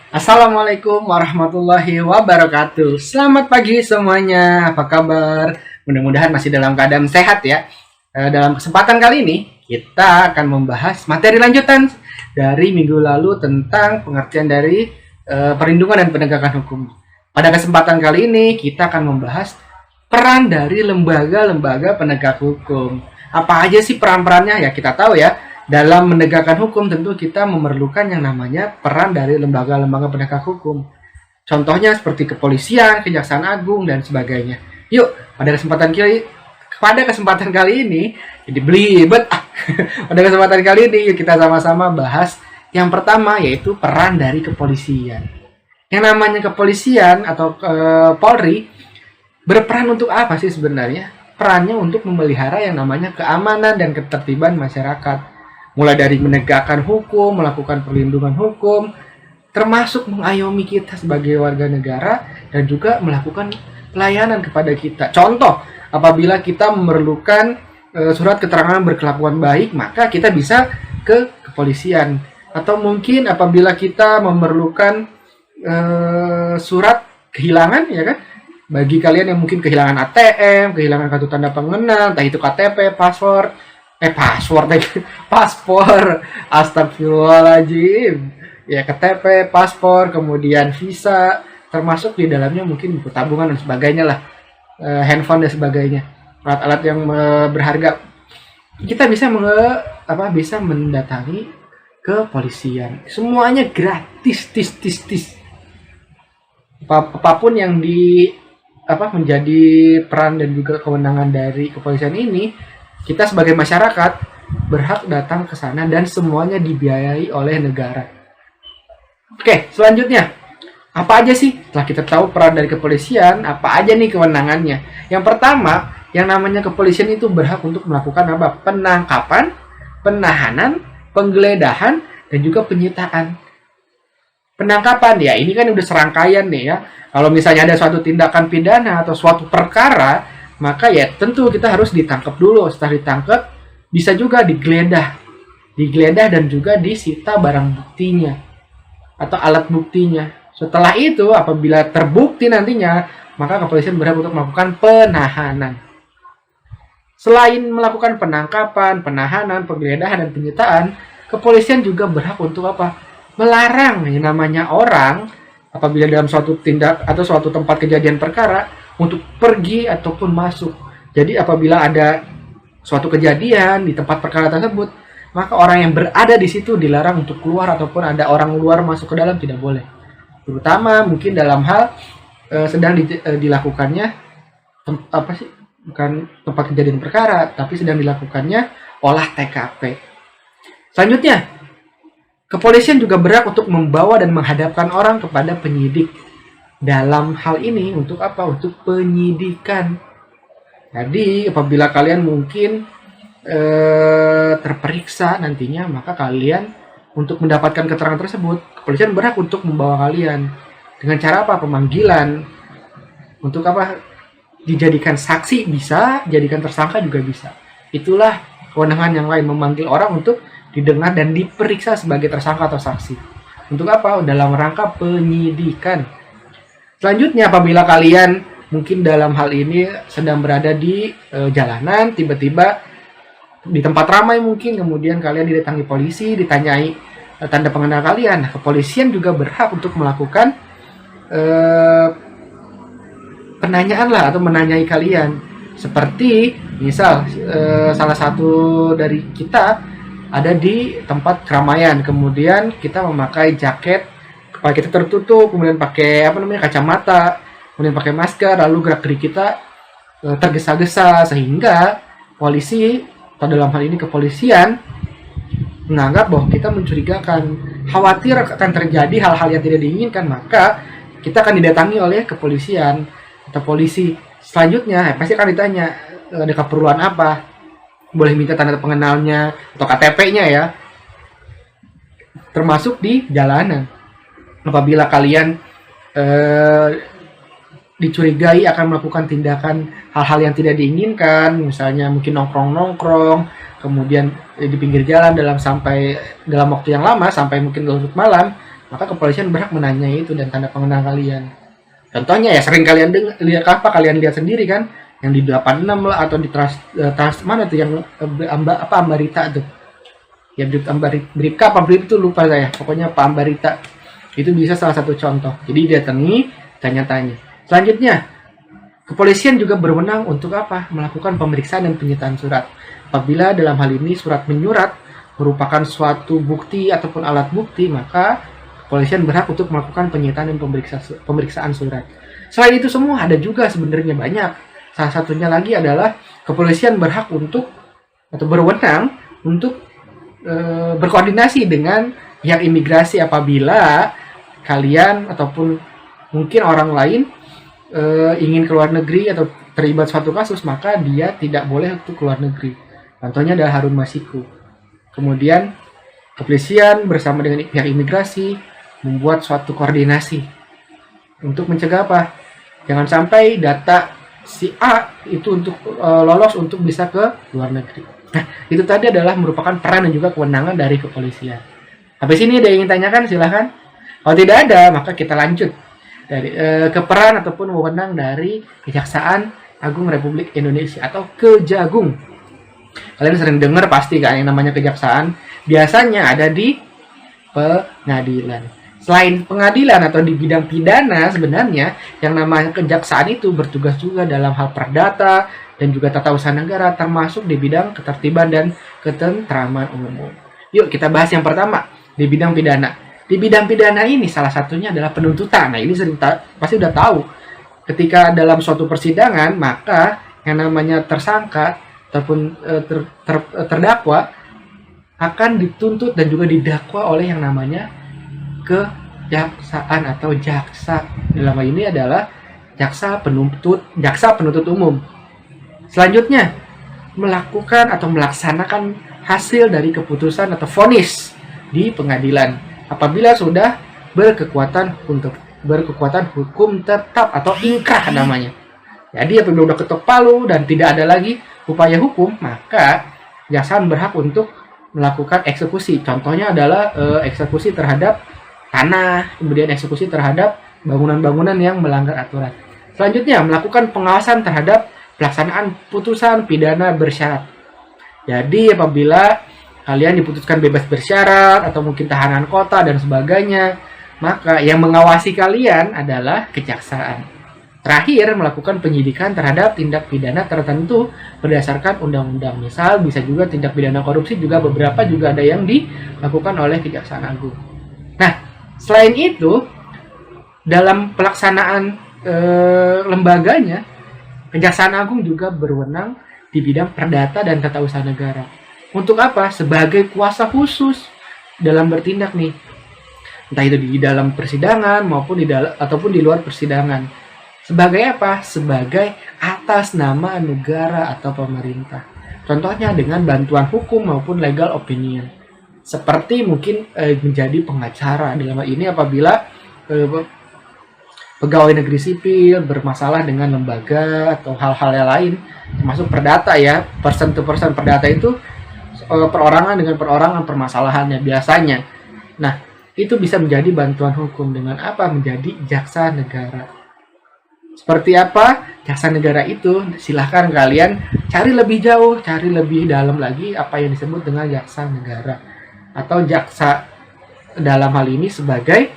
Assalamualaikum warahmatullahi wabarakatuh. Selamat pagi semuanya. Apa kabar? Mudah-mudahan masih dalam keadaan sehat ya. Dalam kesempatan kali ini kita akan membahas materi lanjutan dari minggu lalu tentang pengertian dari perlindungan dan penegakan hukum. Pada kesempatan kali ini kita akan membahas peran dari lembaga-lembaga penegak hukum. Apa aja sih peran-perannya? Ya kita tahu ya, dalam menegakkan hukum tentu kita memerlukan yang namanya peran dari lembaga-lembaga penegak hukum. Contohnya seperti kepolisian, kejaksaan agung, dan sebagainya. Yuk, pada kesempatan kali ini, jadi belibet. Pada kesempatan kali ini, yuk kita sama-sama bahas yang pertama, yaitu peran dari kepolisian. Yang namanya kepolisian atau Polri berperan untuk apa sih sebenarnya? Perannya untuk memelihara yang namanya keamanan dan ketertiban masyarakat. Mulai dari menegakkan hukum, melakukan perlindungan hukum, termasuk mengayomi kita sebagai warga negara dan juga melakukan pelayanan kepada kita. Contoh, apabila kita memerlukan surat keterangan berkelakuan baik, maka kita bisa ke kepolisian. Atau mungkin apabila kita memerlukan surat kehilangan, ya kan? Bagi kalian yang mungkin kehilangan ATM, kehilangan kartu tanda pengenal, entah itu KTP, paspor, astagfirullahaladzim, ya KTP, paspor, kemudian visa, termasuk di dalamnya mungkin buku tabungan dan sebagainya lah, handphone dan sebagainya, alat-alat yang berharga. Kita bisa mendatangi kepolisian, semuanya gratis, apapun yang menjadi peran dan juga kewenangan dari kepolisian ini, kita sebagai masyarakat berhak datang ke sana dan semuanya dibiayai oleh negara. Oke, selanjutnya, apa aja sih? Setelah kita tahu peran dari kepolisian, apa aja nih kewenangannya? Yang pertama, yang namanya kepolisian itu berhak untuk melakukan apa? Penangkapan, penahanan, penggeledahan, dan juga penyitaan. Penangkapan, ya ini kan udah serangkaian nih ya. Kalau misalnya ada suatu tindakan pidana atau suatu perkara, maka ya tentu kita harus ditangkap dulu. Setelah ditangkap, bisa juga digeledah dan juga disita barang buktinya atau alat buktinya. Setelah itu, apabila terbukti nantinya, maka kepolisian berhak untuk melakukan penahanan. Selain melakukan penangkapan, penahanan, penggeledahan, dan penyitaan, kepolisian juga berhak untuk apa? Melarang yang namanya orang apabila dalam suatu tindak atau suatu tempat kejadian perkara untuk pergi ataupun masuk. Jadi apabila ada suatu kejadian di tempat perkara tersebut, maka orang yang berada di situ dilarang untuk keluar ataupun ada orang luar masuk ke dalam tidak boleh. Terutama mungkin dalam hal sedang dilakukannya bukan tempat kejadian perkara, tapi sedang dilakukannya olah TKP. Selanjutnya, kepolisian juga berhak untuk membawa dan menghadapkan orang kepada penyidik. Dalam hal ini untuk apa? Untuk penyidikan. Jadi apabila kalian mungkin terperiksa nantinya, maka kalian untuk mendapatkan keterangan tersebut, kepolisian berhak untuk membawa kalian. Dengan cara apa? Pemanggilan. Untuk apa? Dijadikan saksi bisa, jadikan tersangka juga bisa. Itulah kewenangan yang lain, memanggil orang untuk didengar dan diperiksa sebagai tersangka atau saksi. Untuk apa? Dalam rangka penyidikan. Selanjutnya, apabila kalian mungkin dalam hal ini sedang berada di jalanan, tiba-tiba di tempat ramai mungkin, kemudian kalian didatangi polisi, ditanyai tanda pengenal kalian. Nah, kepolisian juga berhak untuk melakukan penanyaan lah, atau menanyai kalian. Seperti misal salah satu dari kita ada di tempat keramaian, kemudian kita memakai jaket, kepala kita tertutup, kemudian pakai kacamata, kemudian pakai masker, lalu gerak-gerik kita tergesa-gesa sehingga polisi atau dalam hal ini kepolisian menganggap bahwa kita mencurigakan, khawatir akan terjadi hal-hal yang tidak diinginkan, maka kita akan didatangi oleh kepolisian atau polisi. Selanjutnya pasti akan ditanya ada keperluan apa, boleh minta tanda pengenalnya atau KTP-nya ya, termasuk di jalanan. Apabila kalian dicurigai akan melakukan tindakan hal-hal yang tidak diinginkan, misalnya mungkin nongkrong-nongkrong, kemudian di pinggir jalan dalam waktu yang lama sampai mungkin larut malam, maka kepolisian berhak menanyai itu dan tanda pengenal kalian. Contohnya ya sering kalian lihat kalian lihat sendiri kan, yang di 86 lah atau di trans mana tuh yang Ambarita tuh. Ya Bribka apa Brib itu lupa saya. Pokoknya Pak Ambarita. Itu bisa salah satu contoh. Jadi dia tanya-tanya. Selanjutnya, kepolisian juga berwenang untuk apa? Melakukan pemeriksaan dan penyitaan surat. Apabila dalam hal ini surat menyurat merupakan suatu bukti ataupun alat bukti, maka kepolisian berhak untuk melakukan penyitaan dan pemeriksaan surat. Selain itu semua ada juga sebenarnya banyak. Salah satunya lagi adalah kepolisian berhak untuk atau berwenang untuk berkoordinasi dengan pihak imigrasi apabila kalian ataupun mungkin orang lain ingin keluar negeri atau terlibat suatu kasus, maka dia tidak boleh untuk keluar negeri. Contohnya adalah Harun Masiku. Kemudian kepolisian bersama dengan pihak imigrasi membuat suatu koordinasi untuk mencegah apa? Jangan sampai data si A itu untuk lolos untuk bisa ke luar negeri. Nah, itu tadi adalah merupakan peran dan juga kewenangan dari kepolisian. Habis ini ada yang ingin tanyakan, silahkan. Kalau tidak ada, maka kita lanjut dari ke peran ataupun wewenang dari Kejaksaan Agung Republik Indonesia atau Kejagung. Kalian sering dengar pasti kan yang namanya kejaksaan. Biasanya ada di pengadilan. Selain pengadilan atau di bidang pidana, sebenarnya yang namanya kejaksaan itu bertugas juga dalam hal perdata dan juga tata usaha negara, termasuk di bidang ketertiban dan ketentraman umum. Yuk kita bahas yang pertama, di bidang pidana. Di bidang pidana ini salah satunya adalah penuntutan. Nah, ini pasti udah tahu. Ketika dalam suatu persidangan, maka yang namanya tersangka ataupun terdakwa akan dituntut dan juga didakwa oleh yang namanya kejaksaan atau jaksa. Dalam hal ini adalah jaksa penuntut umum. Selanjutnya, melakukan atau melaksanakan hasil dari keputusan atau vonis di pengadilan apabila sudah berkekuatan hukum tetap atau ingkrah namanya. Jadi apabila sudah ketok palu dan tidak ada lagi upaya hukum, maka kejaksaan berhak untuk melakukan eksekusi. Contohnya adalah eksekusi terhadap tanah, kemudian eksekusi terhadap bangunan-bangunan yang melanggar aturan. Selanjutnya, melakukan pengawasan terhadap pelaksanaan putusan pidana bersyarat. Jadi apabila kalian diputuskan bebas bersyarat atau mungkin tahanan kota dan sebagainya, maka yang mengawasi kalian adalah kejaksaan. Terakhir, melakukan penyidikan terhadap tindak pidana tertentu berdasarkan undang-undang. Misal bisa juga tindak pidana korupsi, juga beberapa juga ada yang dilakukan oleh Kejaksaan Agung. Nah, selain itu, dalam pelaksanaan lembaganya, Kejaksaan Agung juga berwenang di bidang perdata dan tata usaha negara. Untuk apa? Sebagai kuasa khusus dalam bertindak nih. Entah itu di dalam persidangan maupun ataupun di luar persidangan. Sebagai apa? Sebagai atas nama negara atau pemerintah. Contohnya dengan bantuan hukum maupun legal opinion. Seperti mungkin menjadi pengacara. Dalam hal ini apabila pegawai negeri sipil bermasalah dengan lembaga atau hal-hal yang lain, termasuk perdata ya, person to person. Perdata itu perorangan dengan perorangan permasalahannya biasanya. Nah, itu bisa menjadi bantuan hukum dengan apa? Menjadi jaksa negara. Seperti apa jaksa negara itu? Silahkan kalian cari lebih jauh, cari lebih dalam lagi apa yang disebut dengan jaksa negara. Atau jaksa dalam hal ini sebagai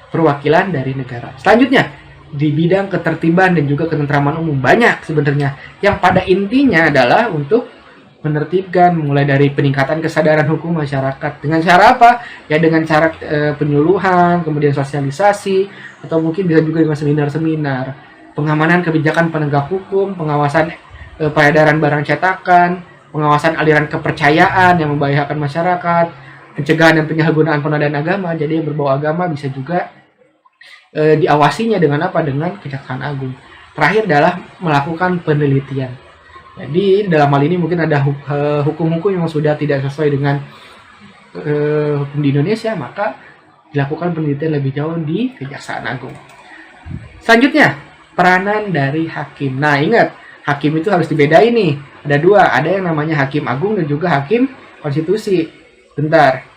perwakilan dari negara. Selanjutnya, di bidang ketertiban dan juga ketentraman umum banyak sebenarnya. Yang pada intinya adalah untuk menertibkan, mulai dari peningkatan kesadaran hukum masyarakat. Dengan cara apa? Ya dengan cara penyuluhan, kemudian sosialisasi, atau mungkin bisa juga dengan seminar-seminar. Pengamanan kebijakan penegak hukum, pengawasan peredaran barang cetakan, pengawasan aliran kepercayaan yang membahayakan masyarakat, pencegahan dan penyalahgunaan penodaan agama. Jadi yang berbau agama bisa juga diawasinya dengan apa? Dengan Kejaksaan Agung. Terakhir adalah melakukan penelitian. Jadi dalam hal ini mungkin ada hukum-hukum yang sudah tidak sesuai dengan hukum di Indonesia, maka dilakukan penelitian lebih jauh di Kejaksaan Agung. Selanjutnya, peranan dari hakim. Nah, ingat, hakim itu harus dibedain nih. Ada dua, ada yang namanya hakim agung dan juga hakim konstitusi. Bentar.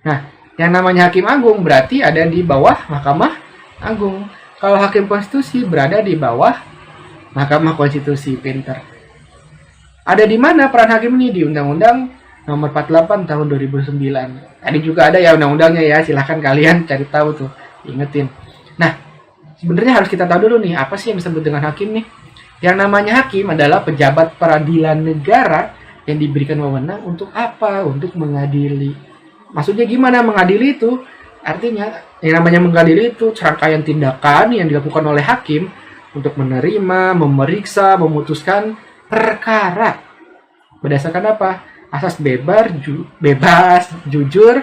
Nah, yang namanya Hakim Agung berarti ada di bawah Mahkamah Agung. Kalau Hakim Konstitusi berada di bawah Mahkamah Konstitusi. Pinter. Ada di mana peran hakim ini? Di Undang-Undang Nomor 48 Tahun 2009. Tadi juga ada ya undang-undangnya ya. Silahkan kalian cari tahu tuh, ingetin. Nah, sebenarnya harus kita tahu dulu nih, apa sih yang disebut dengan hakim nih? Yang namanya hakim adalah pejabat peradilan negara yang diberikan wewenang untuk apa? Untuk mengadili. Maksudnya gimana mengadili itu? Artinya yang namanya mengadili itu serangkaian tindakan yang dilakukan oleh hakim untuk menerima, memeriksa, memutuskan perkara. Berdasarkan apa? Asas bebas, jujur,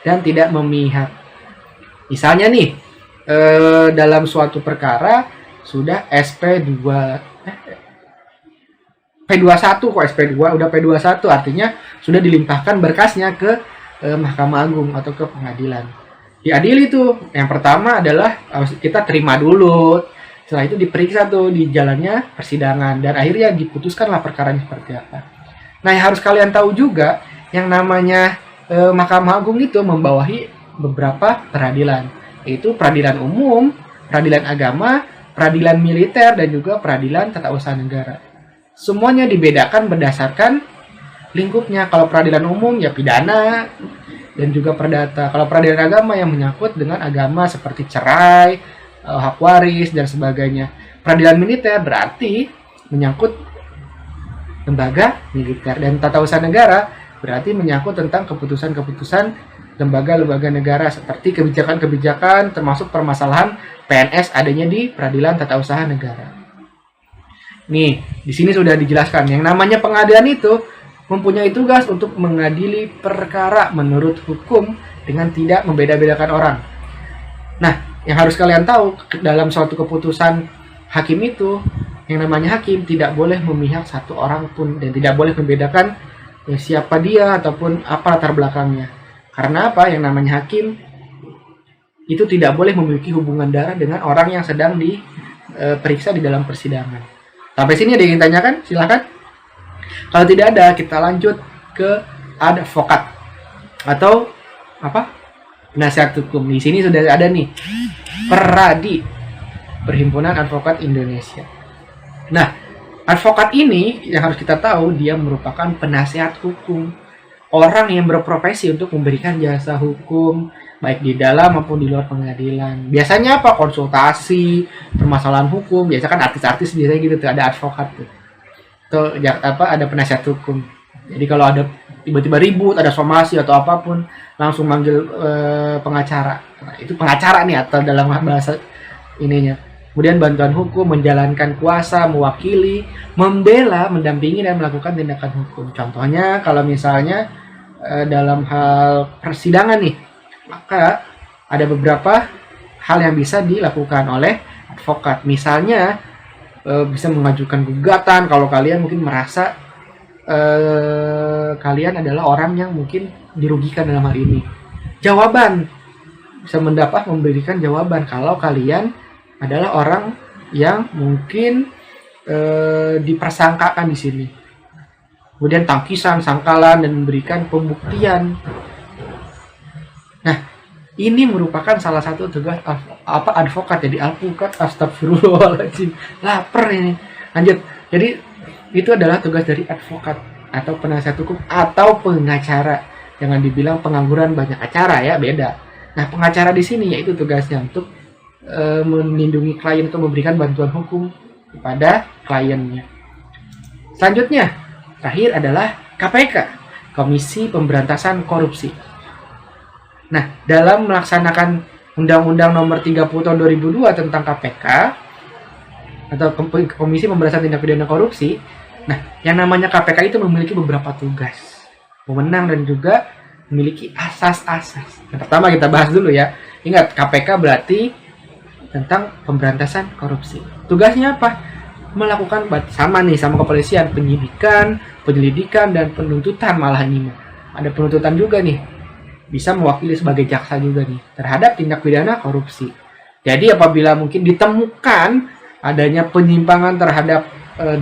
dan tidak memihak. Misalnya nih, dalam suatu perkara sudah P21 kok SP2 udah P21 artinya sudah dilimpahkan berkasnya ke Mahkamah Agung atau ke pengadilan. Diadili tuh. Yang pertama adalah kita terima dulu. Setelah itu diperiksa tuh di jalannya persidangan dan akhirnya diputuskanlah perkaranya seperti apa. Nah, yang harus kalian tahu juga yang namanya Mahkamah Agung itu membawahi beberapa peradilan, yaitu peradilan umum, peradilan agama, peradilan militer, dan juga peradilan tata usaha negara. Semuanya dibedakan berdasarkan lingkupnya. Kalau peradilan umum ya pidana dan juga perdata. Kalau peradilan agama yang menyangkut dengan agama seperti cerai, hak waris, dan sebagainya. Peradilan militer berarti menyangkut lembaga militer. Dan tata usaha negara berarti menyangkut tentang keputusan-keputusan lembaga-lembaga negara seperti kebijakan-kebijakan termasuk permasalahan PNS adanya di peradilan tata usaha negara. Nih, di sini sudah dijelaskan. Yang namanya pengadilan itu mempunyai tugas untuk mengadili perkara menurut hukum dengan tidak membeda-bedakan orang. Nah, yang harus kalian tahu dalam suatu keputusan hakim itu, yang namanya hakim tidak boleh memihak satu orang pun dan tidak boleh membedakan siapa dia ataupun apa latar belakangnya. Karena apa? Yang namanya hakim itu tidak boleh memiliki hubungan darah dengan orang yang sedang diperiksa di dalam persidangan. Sampai sini ada yang ingin tanyakan? Silahkan. Kalau tidak ada, kita lanjut ke advokat atau apa? Penasihat hukum. Di sini sudah ada nih, Peradi, Perhimpunan Advokat Indonesia. Nah, advokat ini yang harus kita tahu dia merupakan penasihat hukum, orang yang berprofesi untuk memberikan jasa hukum baik di dalam maupun di luar pengadilan. Biasanya apa? Konsultasi, permasalahan hukum. Biasa kan artis-artis biasanya gitu tuh, ada advokat tuh. Tuh ada penasihat hukum. Jadi kalau ada tiba-tiba ribut, ada somasi atau apapun, langsung manggil pengacara. Nah, itu pengacara nih atau dalam bahasa ininya. Kemudian bantuan hukum, menjalankan kuasa, mewakili, membela, mendampingi dan melakukan tindakan hukum. Contohnya kalau misalnya dalam hal persidangan nih, maka ada beberapa hal yang bisa dilakukan oleh advokat. Misalnya bisa mengajukan gugatan kalau kalian mungkin merasa kalian adalah orang yang mungkin dirugikan dalam hal ini. Jawaban bisa memberikan jawaban kalau kalian adalah orang yang mungkin dipersangkakan di sini. Kemudian tangkisan, sangkalan, dan memberikan pembuktian. Nah, ini merupakan salah satu tugas advokat. Jadi alpukat, astagfirullahaladzim, lapar ini. Lanjut. Jadi itu adalah tugas dari advokat atau penasihat hukum atau pengacara. Jangan dibilang pengangguran banyak acara ya, beda. Nah, pengacara di sini yaitu tugasnya untuk melindungi klien atau memberikan bantuan hukum kepada kliennya. Selanjutnya, terakhir adalah KPK, Komisi Pemberantasan Korupsi. Nah, dalam melaksanakan Undang-Undang Nomor 30 Tahun 2002 tentang KPK atau Komisi Pemberantasan Tindak Pidana Korupsi, nah, yang namanya KPK itu memiliki beberapa tugas, wewenang dan juga memiliki asas-asas. Yang pertama kita bahas dulu ya. Ingat, KPK berarti tentang pemberantasan korupsi. Tugasnya apa? Melakukan sama kepolisian, penyidikan, penyelidikan, dan penuntutan malah ini. Ada penuntutan juga nih. Bisa mewakili sebagai jaksa juga nih terhadap tindak pidana korupsi. Jadi apabila mungkin ditemukan adanya penyimpangan terhadap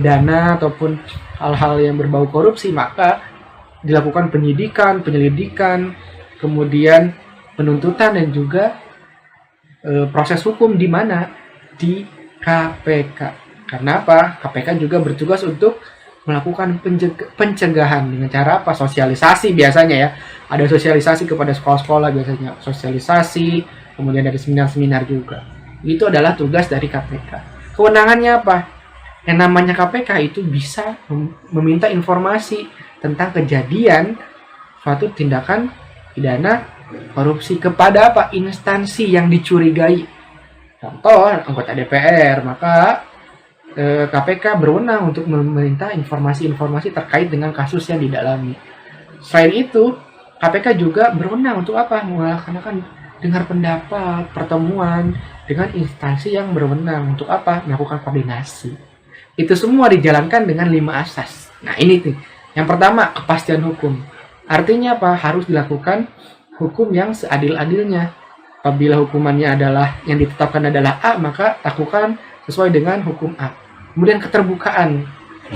dana ataupun hal-hal yang berbau korupsi, maka dilakukan penyidikan, penyelidikan, kemudian penuntutan dan juga proses hukum di mana? Di KPK. Karena apa? KPK juga bertugas untuk melakukan pencegahan dengan cara apa? Sosialisasi biasanya ya. Ada sosialisasi kepada sekolah-sekolah biasanya, sosialisasi, kemudian dari seminar-seminar juga. Itu adalah tugas dari KPK. Kewenangannya apa? Yang namanya KPK itu bisa meminta informasi tentang kejadian suatu tindakan pidana korupsi kepada apa? Instansi yang dicurigai. Contoh, anggota DPR, maka KPK berwenang untuk meminta informasi-informasi terkait dengan kasus yang didalami. Selain itu, KPK juga berwenang untuk apa? Melaksanakan dengar pendapat, pertemuan dengan instansi yang berwenang untuk apa? Melakukan koordinasi. Itu semua dijalankan dengan 5 asas. Nah, ini nih. Yang pertama, kepastian hukum. Artinya apa? Harus dilakukan hukum yang seadil-adilnya. Apabila hukumannya adalah yang ditetapkan adalah A, maka lakukan sesuai dengan hukum A. Kemudian keterbukaan.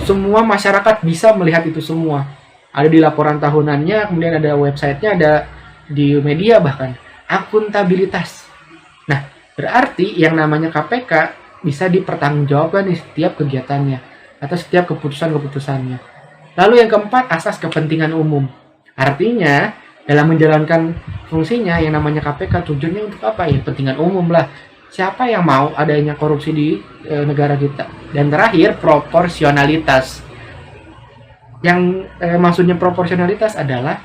Semua masyarakat bisa melihat itu semua. Ada di laporan tahunannya, kemudian ada websitenya, ada di media bahkan. Akuntabilitas. Nah, berarti yang namanya KPK bisa dipertanggungjawabkan di setiap kegiatannya atau setiap keputusan-keputusannya. Lalu yang keempat, asas kepentingan umum. Artinya, dalam menjalankan fungsinya yang namanya KPK tujuannya untuk apa? Ya, kepentingan umum lah. Siapa yang mau adanya korupsi di negara kita? Dan terakhir, proporsionalitas. Yang maksudnya proporsionalitas adalah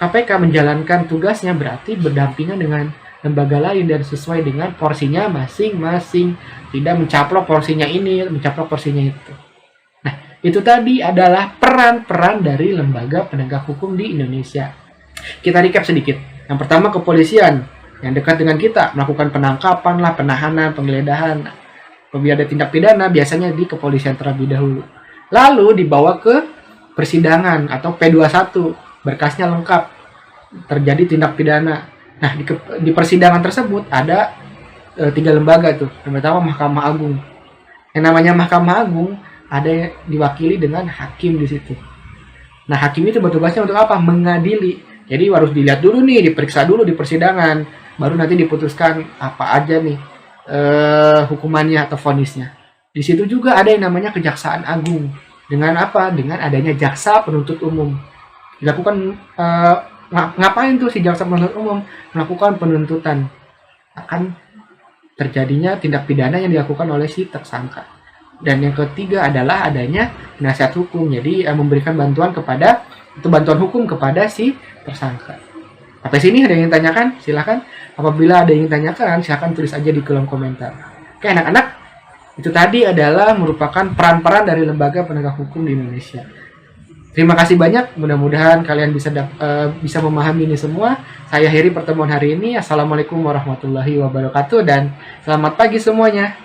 KPK menjalankan tugasnya berarti berdampingan dengan lembaga lain dan sesuai dengan porsinya masing-masing. Tidak mencaplok porsinya ini, mencaplok porsinya itu. Nah, itu tadi adalah peran-peran dari lembaga penegak hukum di Indonesia. Kita recap sedikit. Yang pertama, kepolisian yang dekat dengan kita, melakukan penangkapan lah, penahanan, penggeledahan. Apabila ada tindak pidana, biasanya di kepolisian terlebih dahulu. Lalu dibawa ke persidangan atau P21, berkasnya lengkap, terjadi tindak pidana. Nah, di persidangan tersebut ada 3 lembaga tuh. Yang pertama, Mahkamah Agung. Yang namanya Mahkamah Agung ada yang diwakili dengan hakim di situ. Nah, hakim itu bertugasnya untuk apa? Mengadili. Jadi harus dilihat dulu nih, diperiksa dulu di persidangan. Baru nanti diputuskan apa aja nih hukumannya atau vonisnya. Di situ juga ada yang namanya Kejaksaan Agung. Dengan apa? Dengan adanya jaksa penuntut umum. Dilakukan ngapain tuh si jaksa penuntut umum? Melakukan penuntutan akan terjadinya tindak pidana yang dilakukan oleh si tersangka. Dan yang ketiga adalah adanya penasihat hukum. Jadi memberikan bantuan hukum kepada si tersangka. Sampai sini ada yang ingin tanyakan? Silahkan. Apabila ada yang ingin tanyakan, silahkan tulis aja di kolom komentar. Oke anak-anak, itu tadi adalah merupakan peran-peran dari lembaga penegak hukum di Indonesia. Terima kasih banyak. Mudah-mudahan kalian bisa memahami ini semua. Saya akhiri pertemuan hari ini. Assalamualaikum warahmatullahi wabarakatuh dan selamat pagi semuanya.